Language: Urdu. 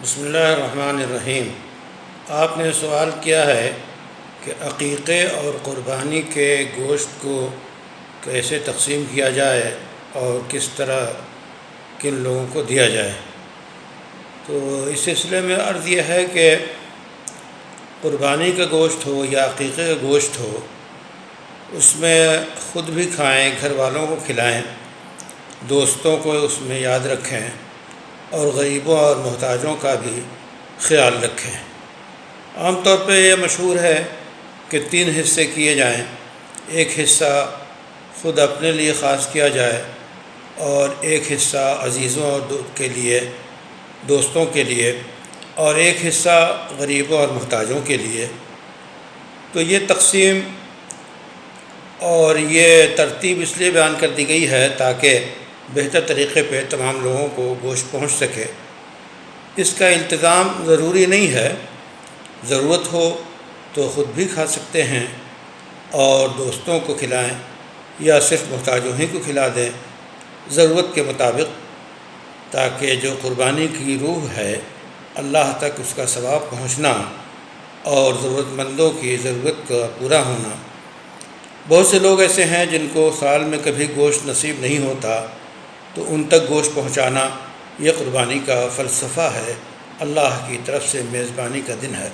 بسم اللہ الرحمن الرحیم۔ آپ نے سوال کیا ہے کہ عقیقے اور قربانی کے گوشت کو کیسے تقسیم کیا جائے اور کس طرح کن لوگوں کو دیا جائے۔ تو اس سلسلے میں عرض یہ ہے کہ قربانی کا گوشت ہو یا عقیقے کا گوشت ہو، اس میں خود بھی کھائیں، گھر والوں کو کھلائیں، دوستوں کو اس میں یاد رکھیں اور غریبوں اور محتاجوں کا بھی خیال رکھیں۔ عام طور پہ یہ مشہور ہے کہ 3 حصے کیے جائیں، ایک حصہ خود اپنے لیے خاص کیا جائے اور ایک حصہ عزیزوں اور دوستوں کے لیے اور ایک حصہ غریبوں اور محتاجوں کے لیے۔ تو یہ تقسیم اور یہ ترتیب اس لیے بیان کر دی گئی ہے تاکہ بہتر طریقے پہ تمام لوگوں کو گوشت پہنچ سکے۔ اس کا التزام ضروری نہیں ہے، ضرورت ہو تو خود بھی کھا سکتے ہیں اور دوستوں کو کھلائیں یا صرف محتاجوں ہی کو کھلا دیں ضرورت کے مطابق، تاکہ جو قربانی کی روح ہے اللہ تک اس کا ثواب پہنچنا اور ضرورت مندوں کی ضرورت کا پورا ہونا۔ بہت سے لوگ ایسے ہیں جن کو سال میں کبھی گوشت نصیب نہیں ہوتا، تو ان تک گوشت پہنچانا یہ قربانی کا فلسفہ ہے، اللہ کی طرف سے میزبانی کا دن ہے۔